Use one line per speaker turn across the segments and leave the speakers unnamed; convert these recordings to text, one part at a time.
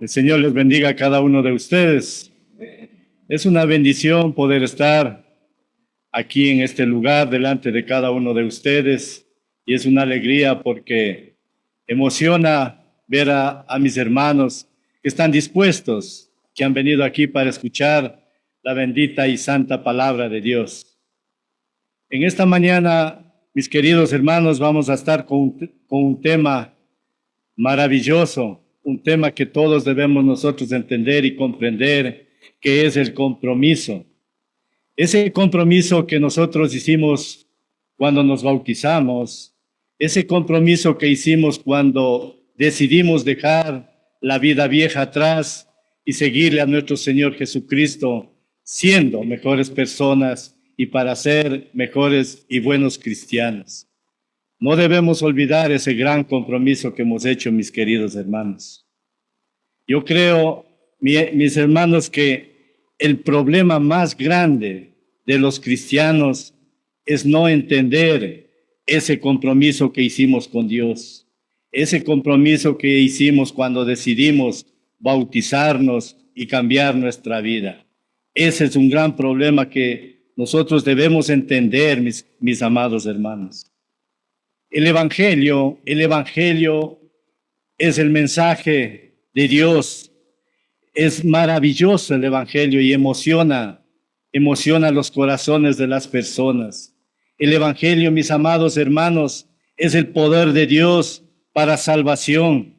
El Señor les bendiga a cada uno de ustedes. Es una bendición poder estar aquí en este lugar delante de cada uno de ustedes y es una alegría porque emociona ver a mis hermanos que están dispuestos, que han venido aquí para escuchar la bendita y santa palabra de Dios. En esta mañana, mis queridos hermanos, vamos a estar con un tema maravilloso, un tema que todos debemos nosotros entender y comprender, que es el compromiso. Ese compromiso que nosotros hicimos cuando nos bautizamos, ese compromiso que hicimos cuando decidimos dejar la vida vieja atrás y seguirle a nuestro Señor Jesucristo, siendo mejores personas y para ser mejores y buenos cristianos. No debemos olvidar ese gran compromiso que hemos hecho, mis queridos hermanos. Yo creo, mis hermanos, que el problema más grande de los cristianos es no entender ese compromiso que hicimos con Dios, ese compromiso que hicimos cuando decidimos bautizarnos y cambiar nuestra vida. Ese es un gran problema que nosotros debemos entender, mis amados hermanos. El Evangelio es el mensaje de Dios. Es maravilloso el Evangelio y emociona los corazones de las personas. El Evangelio, mis amados hermanos, es el poder de Dios para salvación.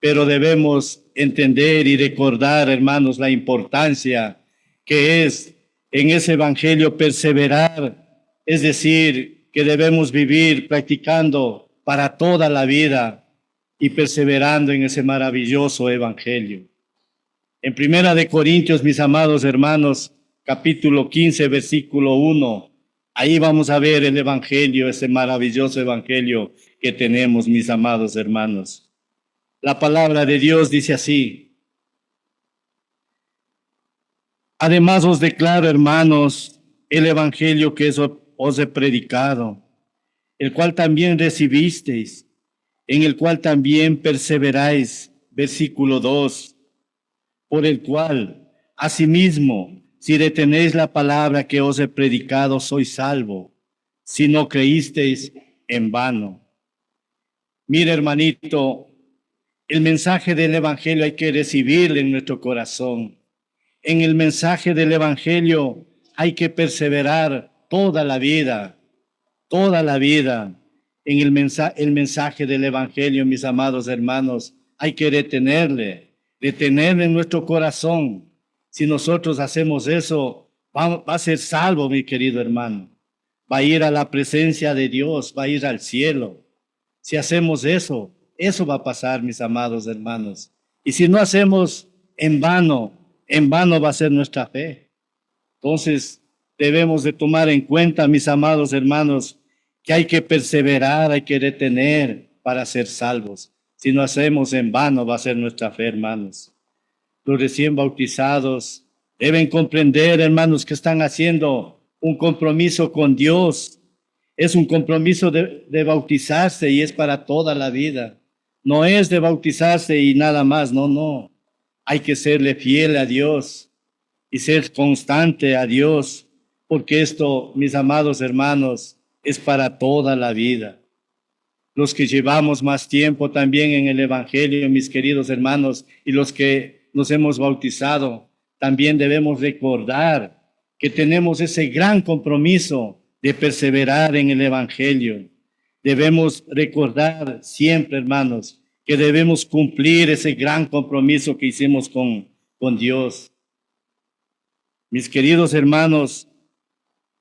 Pero debemos entender y recordar, hermanos, la importancia que es en ese Evangelio perseverar, es decir, que debemos vivir practicando para toda la vida y perseverando en ese maravilloso Evangelio. En Primera de Corintios, mis amados hermanos, capítulo 15, versículo 1, ahí vamos a ver el Evangelio, ese maravilloso Evangelio que tenemos, mis amados hermanos. La palabra de Dios dice así: además os declaro, hermanos, el Evangelio que os he predicado, el cual también recibisteis, en el cual también perseveráis, versículo 2, por el cual, asimismo, si retenéis la palabra que os he predicado, sois salvo, si no creísteis en vano. Mira, hermanito, el mensaje del Evangelio hay que recibirlo en nuestro corazón. En el mensaje del Evangelio hay que perseverar toda la vida. En el mensaje del Evangelio, mis amados hermanos, hay que retenerle en nuestro corazón. Si nosotros hacemos eso, va a ser salvo, mi querido hermano. Va a ir a la presencia de Dios, va a ir al cielo. Si hacemos eso, eso va a pasar, mis amados hermanos. Y si no hacemos en vano va a ser nuestra fe. Entonces, debemos de tomar en cuenta, mis amados hermanos, que hay que perseverar, hay que retener para ser salvos. Si no hacemos en vano, va a ser nuestra fe, hermanos. Los recién bautizados deben comprender, hermanos, que están haciendo un compromiso con Dios. Es un compromiso de bautizarse y es para toda la vida. No es de bautizarse y nada más, no. Hay que serle fiel a Dios y ser constante a Dios, porque esto, mis amados hermanos, es para toda la vida. Los que llevamos más tiempo también en el Evangelio, mis queridos hermanos, y los que nos hemos bautizado, también debemos recordar que tenemos ese gran compromiso de perseverar en el Evangelio. Debemos recordar siempre, hermanos, que debemos cumplir ese gran compromiso que hicimos con Dios. Mis queridos hermanos,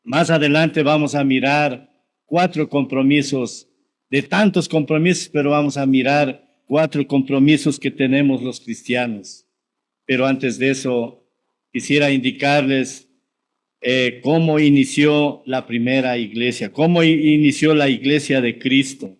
más adelante vamos a mirar 4 compromisos, de tantos compromisos, pero vamos a mirar 4 compromisos que tenemos los cristianos. Pero antes de eso, quisiera indicarles cómo inició la primera iglesia, cómo inició la iglesia de Cristo.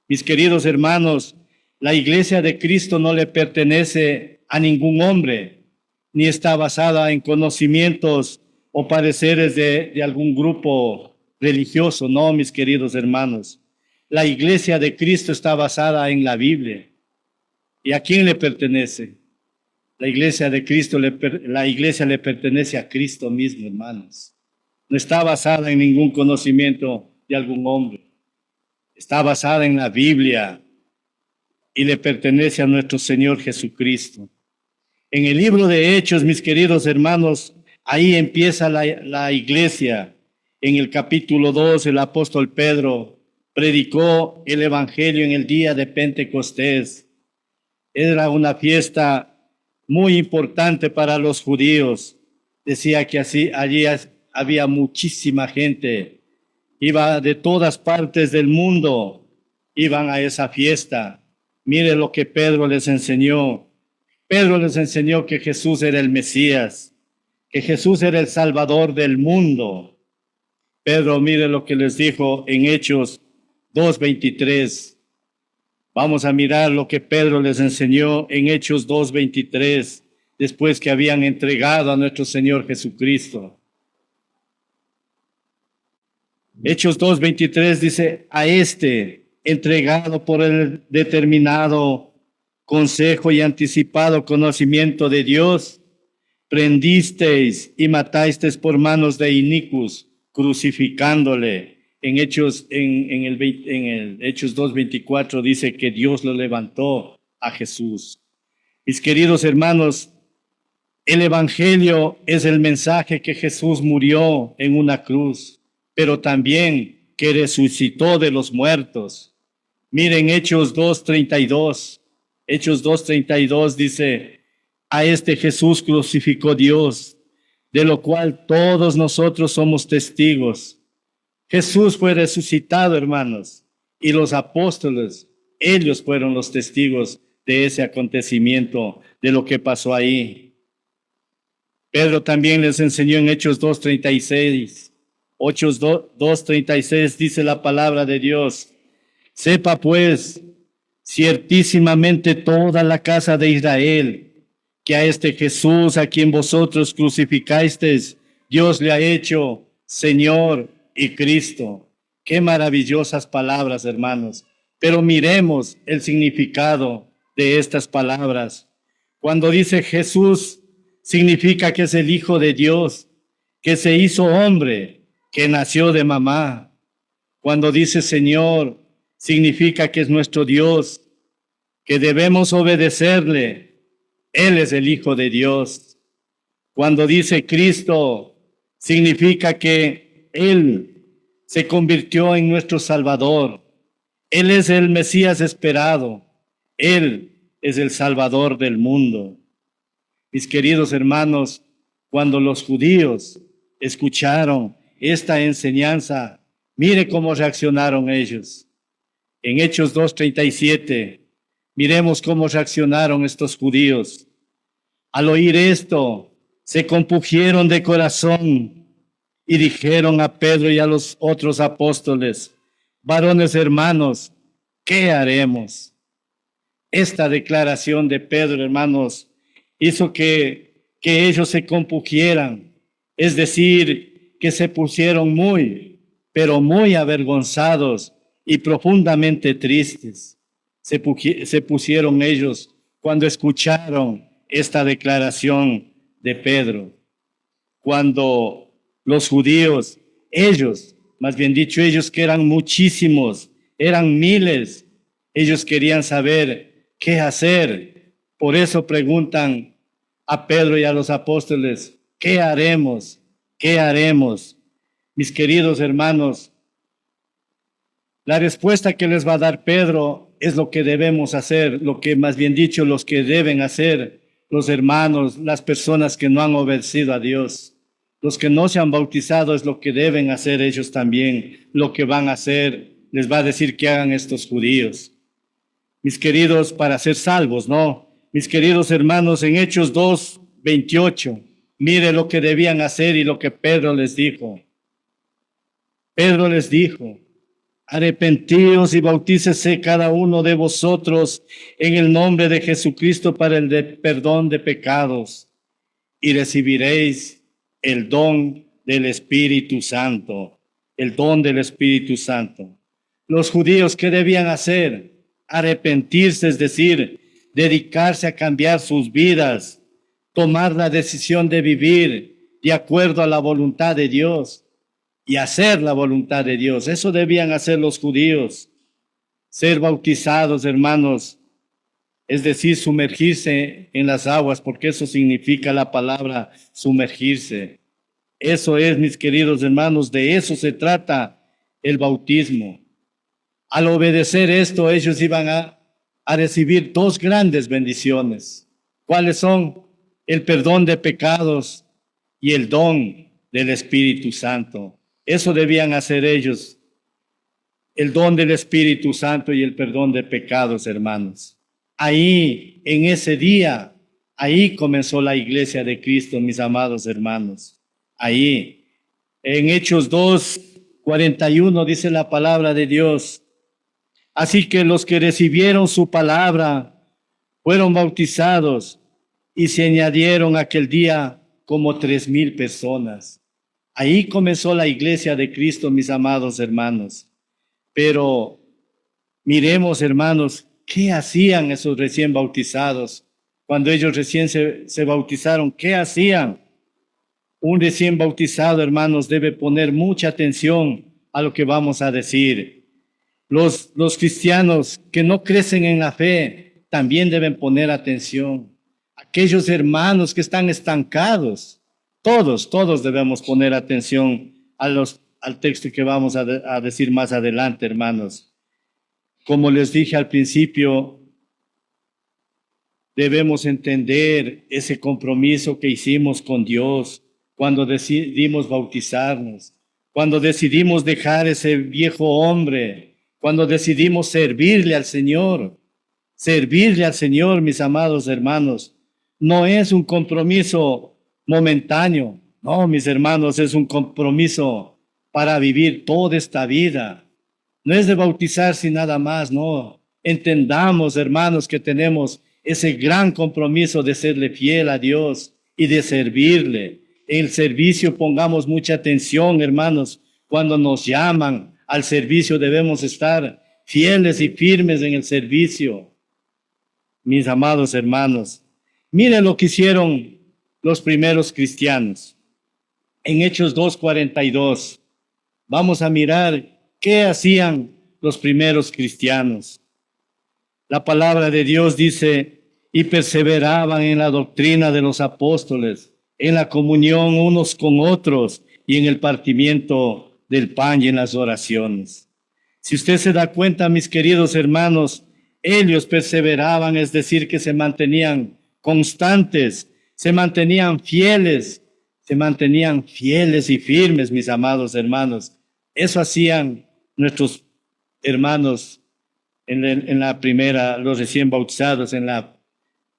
Mis queridos hermanos, la iglesia de Cristo no le pertenece a ningún hombre, ni está basada en conocimientos o pareceres de algún grupo religioso. No, mis queridos hermanos. La iglesia de Cristo está basada en la Biblia. ¿Y a quién le pertenece? La iglesia de Cristo, la iglesia le pertenece a Cristo mismo, hermanos. No está basada en ningún conocimiento de algún hombre. Está basada en la Biblia y le pertenece a nuestro Señor Jesucristo. En el libro de Hechos, mis queridos hermanos, ahí empieza la iglesia. En el capítulo 2, el apóstol Pedro predicó el evangelio en el día de Pentecostés. Era una fiesta muy importante para los judíos. Decía que allí había muchísima gente. Iba de todas partes del mundo, iban a esa fiesta. Mire lo que Pedro les enseñó. Pedro les enseñó que Jesús era el Mesías, que Jesús era el Salvador del mundo. Pedro, mire lo que les dijo en Hechos 2:23. Vamos a mirar lo que Pedro les enseñó en Hechos 2:23, después que habían entregado a nuestro Señor Jesucristo. Hechos 2:23 dice, a este, entregado por el determinado consejo y anticipado conocimiento de Dios, prendisteis y matasteis por manos de inicuos, crucificándole. En Hechos 2:24 dice que Dios lo levantó a Jesús. Mis queridos hermanos, el evangelio es el mensaje que Jesús murió en una cruz, pero también que resucitó de los muertos. Miren Hechos 2:32. Hechos 2:32 dice, a este Jesús crucificó Dios, de lo cual todos nosotros somos testigos. Jesús fue resucitado, hermanos, y los apóstoles, ellos fueron los testigos de ese acontecimiento, de lo que pasó ahí. Pedro también les enseñó en Hechos 2:36. Hechos 2:36 dice la palabra de Dios. Sepa pues, ciertísimamente toda la casa de Israel, que a este Jesús a quien vosotros crucificasteis, Dios le ha hecho Señor y Cristo. Qué maravillosas palabras, hermanos. Pero miremos el significado de estas palabras. Cuando dice Jesús, significa que es el Hijo de Dios, que se hizo hombre, que nació de mamá. Cuando dice Señor, significa que es nuestro Dios, que debemos obedecerle. Él es el Hijo de Dios. Cuando dice Cristo, significa que Él se convirtió en nuestro Salvador. Él es el Mesías esperado. Él es el Salvador del mundo. Mis queridos hermanos, cuando los judíos escucharon esta enseñanza, mire cómo reaccionaron ellos. En Hechos 2:37, miremos cómo reaccionaron estos judíos. Al oír esto, se compungieron de corazón y dijeron a Pedro y a los otros apóstoles, varones hermanos, ¿qué haremos? Esta declaración de Pedro, hermanos, hizo que ellos se compungieran, es decir, que se pusieron pero muy avergonzados y profundamente tristes. Se pusieron ellos cuando escucharon esta declaración de Pedro. Cuando los judíos, ellos, más bien dicho, ellos que eran muchísimos, eran miles, ellos querían saber qué hacer. Por eso preguntan a Pedro y a los apóstoles, ¿qué haremos? ¿Qué haremos? Mis queridos hermanos, la respuesta que les va a dar Pedro es lo que debemos hacer, lo que más bien dicho, los que deben hacer los hermanos, las personas que no han obedecido a Dios. Los que no se han bautizado es lo que deben hacer ellos también. Lo que van a hacer, les va a decir que hagan estos judíos. Mis queridos, para ser salvos, ¿no? Mis queridos hermanos, en Hechos 2:28, mire lo que debían hacer y lo que Pedro les dijo. Pedro les dijo, arrepentíos y bautícese cada uno de vosotros en el nombre de Jesucristo para el perdón de pecados y recibiréis el don del Espíritu Santo, el don del Espíritu Santo. Los judíos, ¿qué debían hacer? Arrepentirse, es decir, dedicarse a cambiar sus vidas, tomar la decisión de vivir de acuerdo a la voluntad de Dios y hacer la voluntad de Dios. Eso debían hacer los judíos, ser bautizados, hermanos, es decir, sumergirse en las aguas, porque eso significa la palabra sumergirse. Eso es, mis queridos hermanos, de eso se trata el bautismo. Al obedecer esto, ellos iban a recibir dos grandes bendiciones. ¿Cuáles son? El perdón de pecados y el don del Espíritu Santo. Eso debían hacer ellos, el don del Espíritu Santo y el perdón de pecados, hermanos. Ahí, en ese día, ahí comenzó la iglesia de Cristo, mis amados hermanos. Ahí, en Hechos 2:41 dice la palabra de Dios. Así que los que recibieron su palabra fueron bautizados y se añadieron aquel día como 3,000 personas. Ahí comenzó la iglesia de Cristo, mis amados hermanos. Pero miremos, hermanos, ¿qué hacían esos recién bautizados? Cuando ellos recién se bautizaron, ¿qué hacían? Un recién bautizado, hermanos, debe poner mucha atención a lo que vamos a decir. Los cristianos que no crecen en la fe también deben poner atención. Aquellos hermanos que están estancados, todos debemos poner atención al texto que vamos a decir más adelante, hermanos. Como les dije al principio, debemos entender ese compromiso que hicimos con Dios cuando decidimos bautizarnos, cuando decidimos dejar ese viejo hombre, cuando decidimos servirle al Señor, mis amados hermanos. No es un compromiso momentáneo, no, mis hermanos, es un compromiso para vivir toda esta vida. No es de bautizarse nada más, no. Entendamos, hermanos, que tenemos ese gran compromiso de serle fiel a Dios y de servirle. En el servicio pongamos mucha atención, hermanos. Cuando nos llaman al servicio debemos estar fieles y firmes en el servicio. Mis amados hermanos, miren lo que hicieron los primeros cristianos. En Hechos 2:42, vamos a mirar qué hacían los primeros cristianos. La palabra de Dios dice, y perseveraban en la doctrina de los apóstoles, en la comunión unos con otros y en el partimiento del pan y en las oraciones. Si usted se da cuenta, mis queridos hermanos, ellos perseveraban, es decir, que se mantenían constantes, se mantenían fieles y firmes, mis amados hermanos. Eso hacían nuestros hermanos en la primera, los recién bautizados,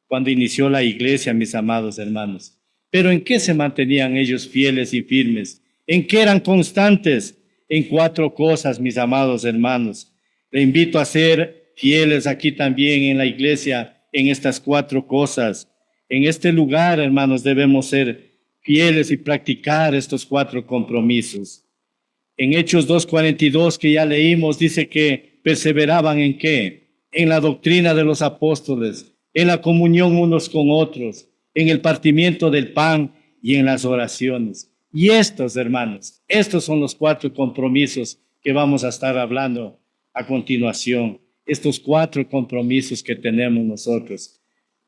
cuando inició la iglesia, mis amados hermanos. Pero ¿en qué se mantenían ellos fieles y firmes? ¿En qué eran constantes? En 4 cosas, mis amados hermanos. Le invito a ser fieles aquí también en la iglesia, en estas 4 cosas. En este lugar, hermanos, debemos ser fieles y practicar estos 4 compromisos. En Hechos 2:42, que ya leímos, dice que perseveraban ¿en qué? En la doctrina de los apóstoles, en la comunión unos con otros, en el partimiento del pan y en las oraciones. Y estos, hermanos, estos son los 4 compromisos que vamos a estar hablando a continuación. Estos 4 compromisos que tenemos nosotros.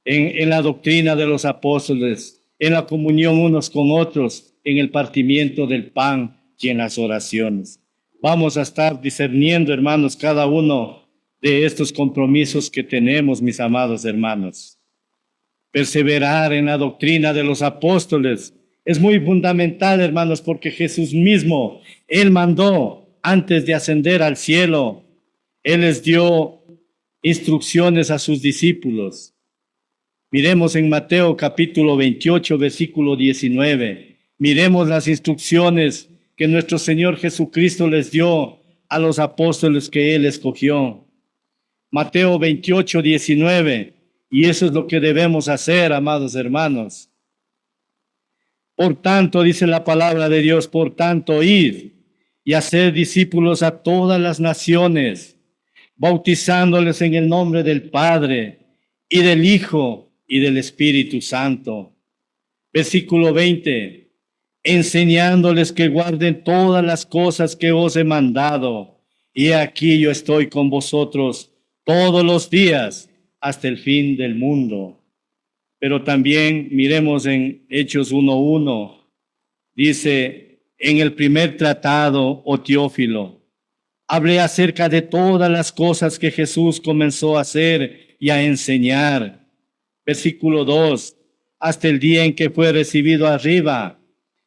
En la doctrina de los apóstoles, en la comunión unos con otros, en el partimiento del pan y en las oraciones. Vamos a estar discerniendo, hermanos, cada uno de estos compromisos que tenemos, mis amados hermanos. Perseverar en la doctrina de los apóstoles es muy fundamental, hermanos, porque Jesús mismo, Él mandó antes de ascender al cielo, Él les dio instrucciones a sus discípulos. Miremos en Mateo capítulo 28, versículo 19. Miremos las instrucciones que nuestro Señor Jesucristo les dio a los apóstoles que Él escogió. Mateo 28, 19. Y eso es lo que debemos hacer, amados hermanos. Por tanto, dice la palabra de Dios, por tanto, id y haced discípulos a todas las naciones, bautizándoles en el nombre del Padre y del Hijo y del Espíritu Santo. Versículo 20. Enseñándoles que guarden todas las cosas que os he mandado. Y aquí yo estoy con vosotros todos los días hasta el fin del mundo. Pero también miremos en Hechos 1:1. Dice, en el primer tratado, oh Teófilo, hablé acerca de todas las cosas que Jesús comenzó a hacer y a enseñar. Versículo 2, hasta el día en que fue recibido arriba,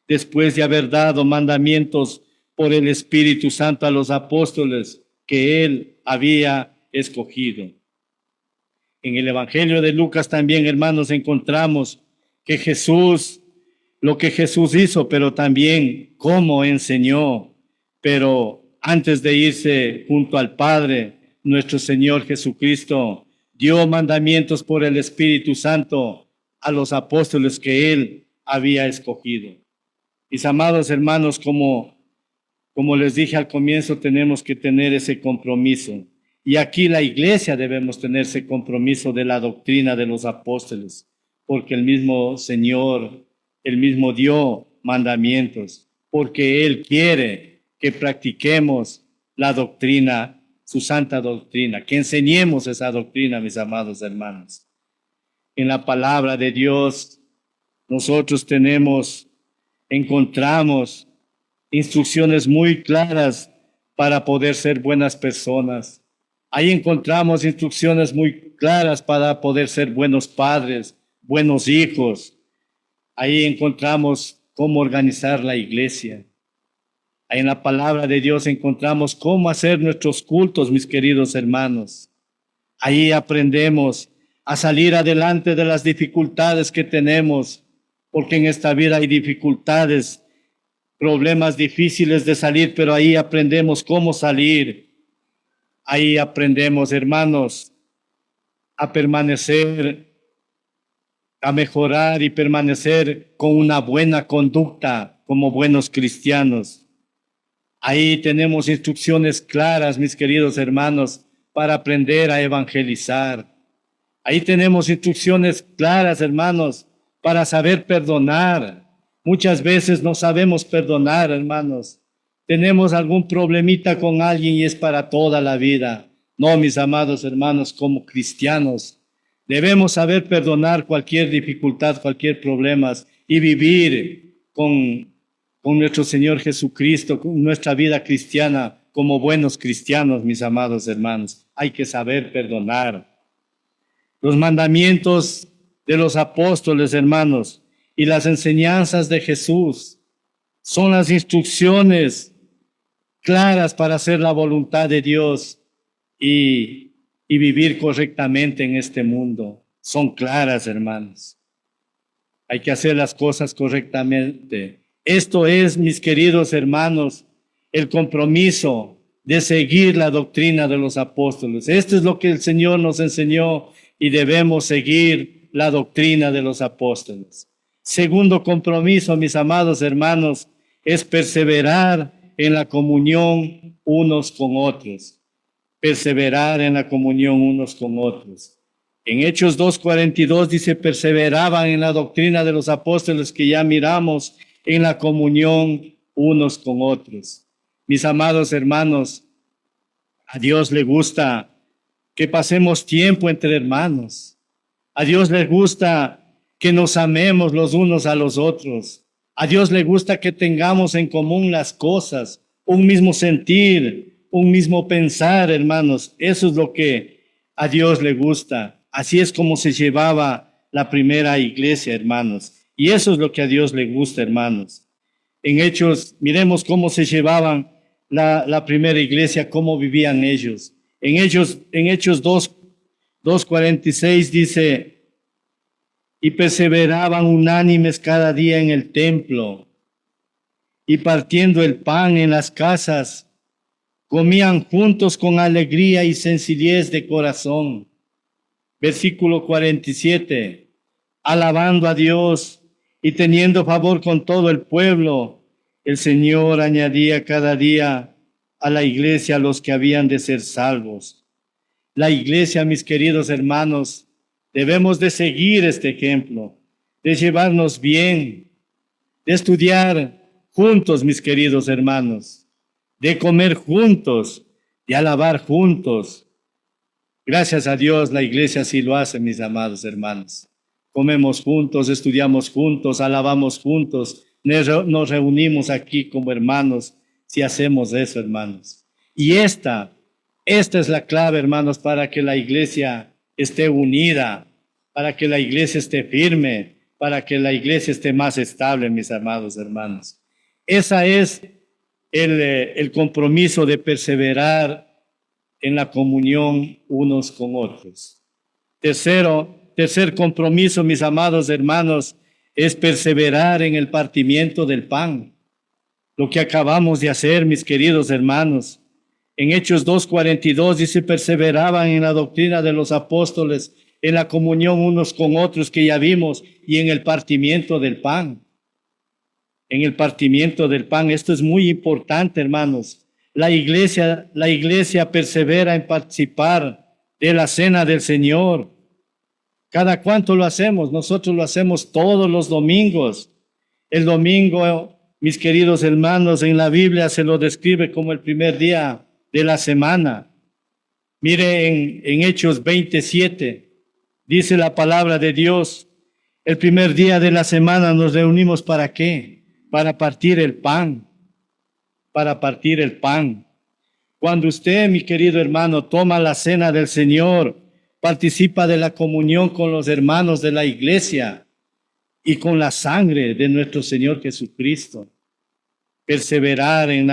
después de haber dado mandamientos por el Espíritu Santo a los apóstoles que él había escogido. En el Evangelio de Lucas también, hermanos, encontramos que lo que Jesús hizo, pero también cómo enseñó. Pero antes de irse junto al Padre, nuestro Señor Jesucristo dio mandamientos por el Espíritu Santo a los apóstoles que él había escogido. Mis amados hermanos, como les dije al comienzo, tenemos que tener ese compromiso. Y aquí la iglesia debemos tener ese compromiso de la doctrina de los apóstoles, porque el mismo Señor, él mismo dio mandamientos, porque él quiere que practiquemos la doctrina, su santa doctrina, que enseñemos esa doctrina, mis amados hermanos. En la palabra de Dios, nosotros encontramos instrucciones muy claras para poder ser buenas personas. Ahí encontramos instrucciones muy claras para poder ser buenos padres, buenos hijos. Ahí encontramos cómo organizar la iglesia. Ahí en la palabra de Dios encontramos cómo hacer nuestros cultos, mis queridos hermanos. Ahí aprendemos a salir adelante de las dificultades que tenemos, porque en esta vida hay dificultades, problemas difíciles de salir, pero ahí aprendemos cómo salir. Ahí aprendemos, hermanos, a permanecer, a mejorar y permanecer con una buena conducta como buenos cristianos. Ahí tenemos instrucciones claras, mis queridos hermanos, para aprender a evangelizar. Ahí tenemos instrucciones claras, hermanos, para saber perdonar. Muchas veces no sabemos perdonar, hermanos. Tenemos algún problemita con alguien y es para toda la vida. No, mis amados hermanos, como cristianos, debemos saber perdonar cualquier dificultad, cualquier problema y vivir con nuestro Señor Jesucristo, con nuestra vida cristiana como buenos cristianos, mis amados hermanos. Hay que saber perdonar. Los mandamientos de los apóstoles, hermanos, y las enseñanzas de Jesús son las instrucciones claras para hacer la voluntad de Dios y vivir correctamente en este mundo. Son claras, hermanos. Hay que hacer las cosas correctamente. Esto es, mis queridos hermanos, el compromiso de seguir la doctrina de los apóstoles. Esto es lo que el Señor nos enseñó y debemos seguir la doctrina de los apóstoles. Segundo compromiso, mis amados hermanos, es perseverar en la comunión unos con otros. Perseverar en la comunión unos con otros. En Hechos 2:42 dice, perseveraban en la doctrina de los apóstoles que ya miramos, en la comunión unos con otros. Mis amados hermanos, a Dios le gusta que pasemos tiempo entre hermanos. A Dios le gusta que nos amemos los unos a los otros. A Dios le gusta que tengamos en común las cosas, un mismo sentir, un mismo pensar, hermanos. Eso es lo que a Dios le gusta. Así es como se llevaba la primera iglesia, hermanos. Y eso es lo que a Dios le gusta, hermanos. En Hechos, miremos cómo se llevaban la primera iglesia, cómo vivían ellos. En Hechos 2:46 dice, y perseveraban unánimes cada día en el templo, y partiendo el pan en las casas, comían juntos con alegría y sencillez de corazón. Versículo 47, alabando a Dios y teniendo favor con todo el pueblo, el Señor añadía cada día a la iglesia a los que habían de ser salvos. La iglesia, mis queridos hermanos, Debemos de seguir este ejemplo, de llevarnos bien, de estudiar juntos, mis queridos hermanos, de comer juntos, de alabar juntos. Gracias a Dios la iglesia sí lo hace, mis amados hermanos. Comemos juntos, estudiamos juntos, alabamos juntos, nos reunimos aquí como hermanos si hacemos eso, hermanos. Y esta es la clave, hermanos, para que la iglesia esté unida, para que la iglesia esté firme, para que la iglesia esté más estable, mis amados hermanos. Esa es el compromiso de perseverar en la comunión unos con otros. Tercer compromiso, mis amados hermanos, es perseverar en el partimiento del pan. Lo que acabamos de hacer, mis queridos hermanos. En Hechos 2:42 dice, perseveraban en la doctrina de los apóstoles, en la comunión unos con otros que ya vimos, y en el partimiento del pan. En el partimiento del pan, esto es muy importante, hermanos. La iglesia persevera en participar de la cena del Señor. ¿Cada cuánto lo hacemos? Nosotros lo hacemos todos los domingos. El domingo, mis queridos hermanos, en la Biblia se lo describe como el primer día de la semana. Mire en Hechos 27, dice la palabra de Dios, el primer día de la semana nos reunimos ¿para qué? Para partir el pan, para partir el pan. Cuando usted, mi querido hermano, toma la cena del Señor, participa de la comunión con los hermanos de la iglesia y con la sangre de nuestro Señor Jesucristo. Perseverar en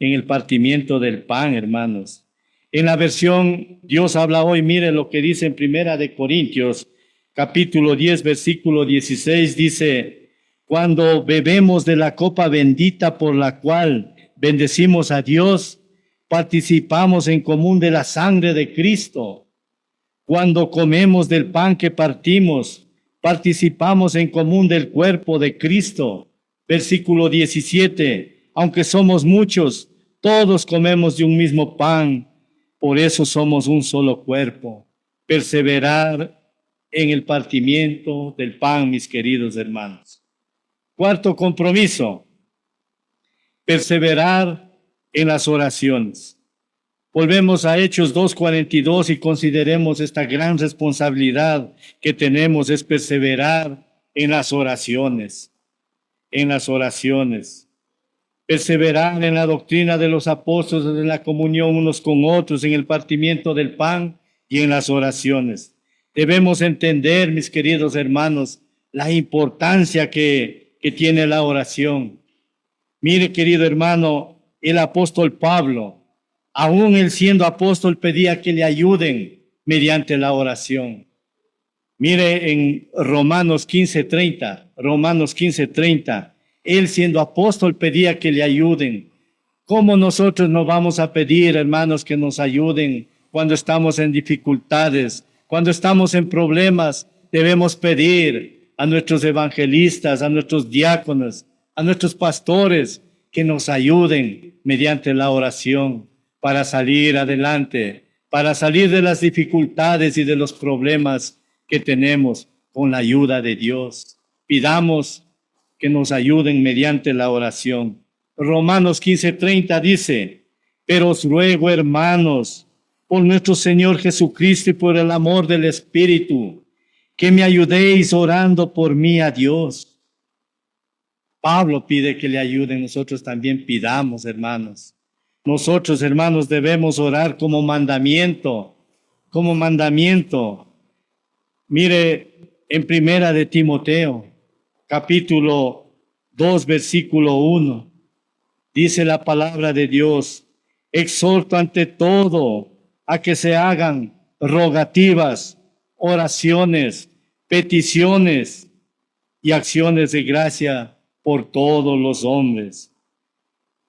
el partimiento del pan, hermanos. En la versión Dios habla hoy, mire lo que dice en Primera de Corintios, capítulo 10, versículo 16, dice, cuando bebemos de la copa bendita por la cual bendecimos a Dios, participamos en común de la sangre de Cristo. Cuando comemos del pan que partimos, participamos en común del cuerpo de Cristo. Versículo 17, aunque somos muchos, todos comemos de un mismo pan, por eso somos un solo cuerpo. Perseverar en el partimiento del pan, mis queridos hermanos. Cuarto compromiso, perseverar en las oraciones. Volvemos a Hechos 2:42 y consideremos esta gran responsabilidad que tenemos, es perseverar en las oraciones, perseverar en la doctrina de los apóstoles, en la comunión unos con otros, en el partimiento del pan y en las oraciones. Debemos entender, mis queridos hermanos, la importancia que tiene la oración. Mire, querido hermano, el apóstol Pablo, aún él siendo apóstol, pedía que le ayuden mediante la oración. Mire en Romanos 15:30, él siendo apóstol pedía que le ayuden. ¿Cómo nosotros no vamos a pedir, hermanos, que nos ayuden cuando estamos en dificultades, cuando estamos en problemas? Debemos pedir a nuestros evangelistas, a nuestros diáconos, a nuestros pastores, que nos ayuden mediante la oración para salir adelante, para salir de las dificultades y de los problemas que tenemos con la ayuda de Dios. Pidamos que nos ayuden mediante la oración. Romanos 15:30 dice, pero os ruego, hermanos, por nuestro Señor Jesucristo y por el amor del Espíritu, que me ayudéis orando por mí a Dios. Pablo pide que le ayuden, nosotros también pidamos, hermanos. Nosotros, hermanos, debemos orar como mandamiento, Mire, en Primera de Timoteo, capítulo 2, versículo 1, dice la palabra de Dios, exhorto ante todo a que se hagan rogativas, oraciones, peticiones y acciones de gracia por todos los hombres.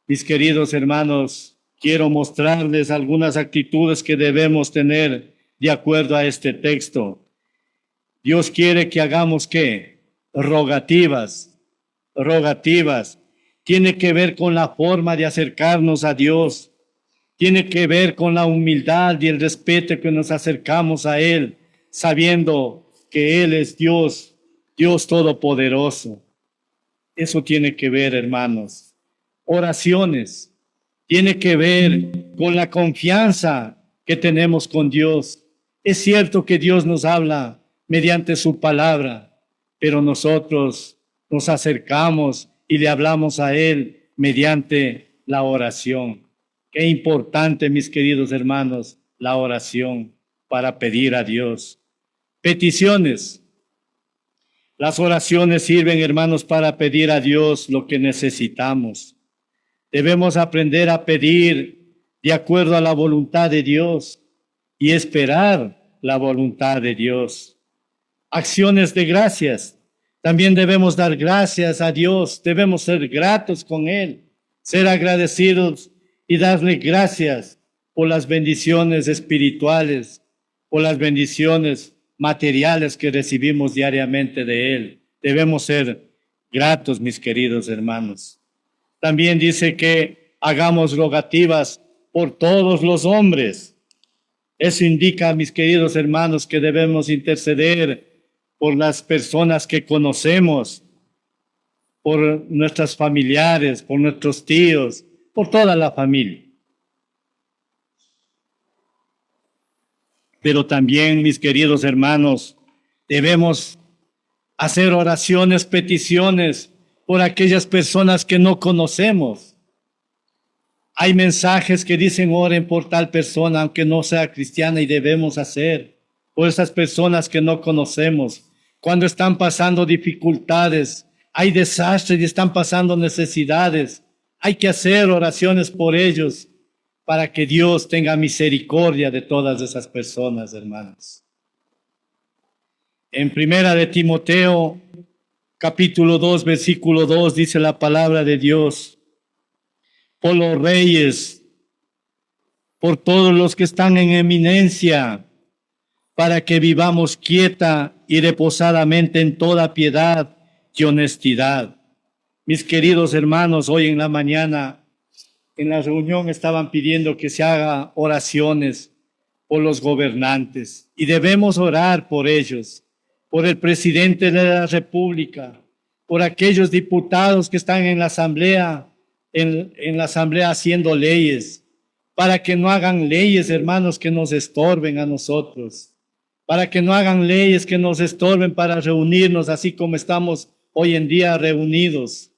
Mis queridos hermanos, quiero mostrarles algunas actitudes que debemos tener de acuerdo a este texto. Dios quiere que hagamos ¿qué? Rogativas. Tiene que ver con la forma de acercarnos a Dios. Tiene que ver con la humildad y el respeto que nos acercamos a Él, sabiendo que Él es Dios, Dios Todopoderoso. Eso tiene que ver, hermanos. Oraciones. Tiene que ver con la confianza que tenemos con Dios. Es cierto que Dios nos habla mediante su palabra, pero nosotros nos acercamos y le hablamos a Él mediante la oración. Qué importante, mis queridos hermanos, la oración para pedir a Dios. Peticiones. Las oraciones sirven, hermanos, para pedir a Dios lo que necesitamos. Debemos aprender a pedir de acuerdo a la voluntad de Dios y esperar la voluntad de Dios. Acciones de gracias. También debemos dar gracias a Dios. Debemos ser gratos con Él, ser agradecidos y darle gracias por las bendiciones espirituales, por las bendiciones materiales que recibimos diariamente de Él. Debemos ser gratos, mis queridos hermanos. También dice que hagamos rogativas por todos los hombres. Eso indica, mis queridos hermanos, que debemos interceder por las personas que conocemos, por nuestros familiares, por nuestros tíos, por toda la familia. Pero también, mis queridos hermanos, debemos hacer oraciones, peticiones por aquellas personas que no conocemos. Hay mensajes que dicen oren por tal persona, aunque no sea cristiana, y debemos hacer por esas personas que no conocemos. Cuando están pasando dificultades, hay desastres y están pasando necesidades, hay que hacer oraciones por ellos para que Dios tenga misericordia de todas esas personas, hermanos. En Primera de Timoteo, capítulo 2, versículo 2, dice la palabra de Dios: por los reyes, por todos los que están en eminencia, para que vivamos quieta y reposadamente en toda piedad y honestidad. Mis queridos hermanos, hoy en la mañana en la reunión estaban pidiendo que se haga oraciones por los gobernantes y debemos orar por ellos, por el presidente de la República, por aquellos diputados que están en la asamblea, en la asamblea haciendo leyes, para que no hagan leyes, hermanos, que nos estorben a nosotros, para que no hagan leyes que nos estorben para reunirnos así como estamos hoy en día reunidos,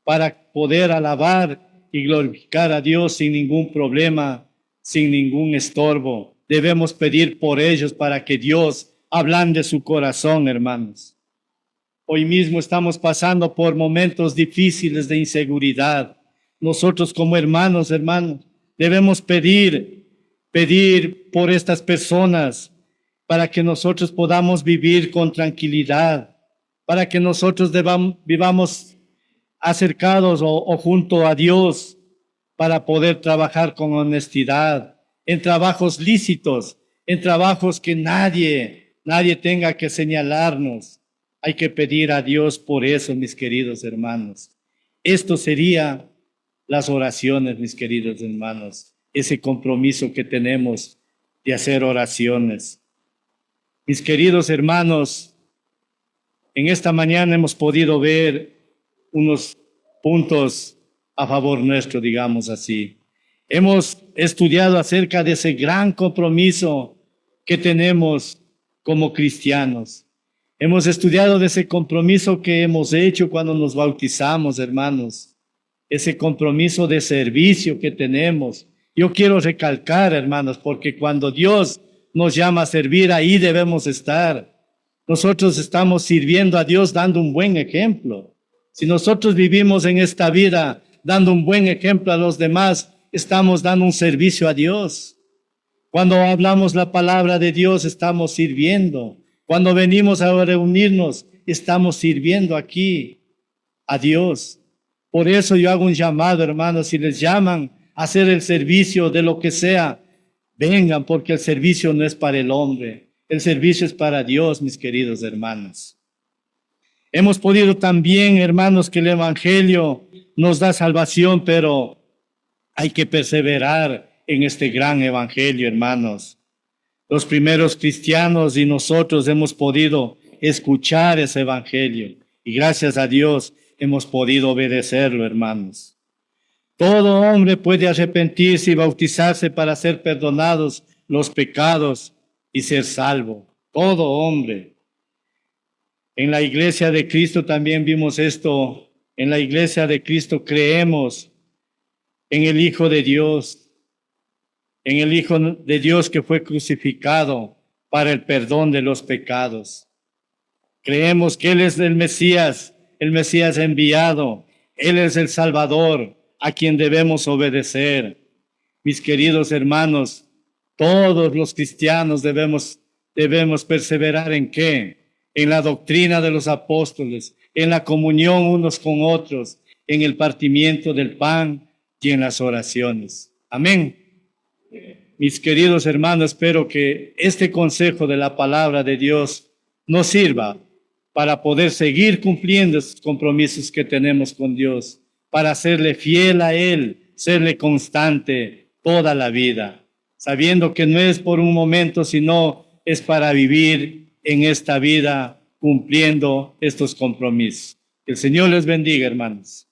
para poder alabar y glorificar a Dios sin ningún problema, sin ningún estorbo. Debemos pedir por ellos para que Dios ablande su corazón, hermanos. Hoy mismo estamos pasando por momentos difíciles de inseguridad. Nosotros como hermanos, debemos pedir por estas personas para que nosotros podamos vivir con tranquilidad, para que nosotros vivamos acercados o junto a Dios para poder trabajar con honestidad, en trabajos lícitos, en trabajos que nadie tenga que señalarnos. Hay que pedir a Dios por eso, mis queridos hermanos. Esto sería las oraciones, mis queridos hermanos, ese compromiso que tenemos de hacer oraciones. Mis queridos hermanos, en esta mañana hemos podido ver unos puntos a favor nuestro, digamos así. Hemos estudiado acerca de ese gran compromiso que tenemos como cristianos. Hemos estudiado de ese compromiso que hemos hecho cuando nos bautizamos, hermanos. Ese compromiso de servicio que tenemos. Yo quiero recalcar, hermanos, porque cuando Dios nos llama a servir, ahí debemos estar. Nosotros estamos sirviendo a Dios dando un buen ejemplo. Si nosotros vivimos en esta vida dando un buen ejemplo a los demás, estamos dando un servicio a Dios. Cuando hablamos la palabra de Dios, estamos sirviendo. Cuando venimos a reunirnos, estamos sirviendo aquí a Dios. Por eso yo hago un llamado, hermanos, si les llaman a hacer el servicio de lo que sea, vengan, porque el servicio no es para el hombre, el servicio es para Dios, mis queridos hermanos. Hemos podido también, hermanos, que el Evangelio nos da salvación, pero hay que perseverar en este gran Evangelio, hermanos. Los primeros cristianos y nosotros hemos podido escuchar ese evangelio y gracias a Dios hemos podido obedecerlo, hermanos. Todo hombre puede arrepentirse y bautizarse para ser perdonados los pecados y ser salvo. Todo hombre. En la iglesia de Cristo también vimos esto. En la iglesia de Cristo creemos en el Hijo de Dios, en el Hijo de Dios que fue crucificado para el perdón de los pecados. Creemos que Él es el Mesías enviado. Él es el Salvador a quien debemos obedecer. Mis queridos hermanos, todos los cristianos debemos perseverar ¿en qué? En la doctrina de los apóstoles, en la comunión unos con otros, en el partimiento del pan y en las oraciones. Amén. Mis queridos hermanos, espero que este consejo de la palabra de Dios nos sirva para poder seguir cumpliendo esos compromisos que tenemos con Dios, para serle fiel a Él, serle constante toda la vida, sabiendo que no es por un momento, sino es para vivir en esta vida cumpliendo estos compromisos. Que el Señor les bendiga, hermanos.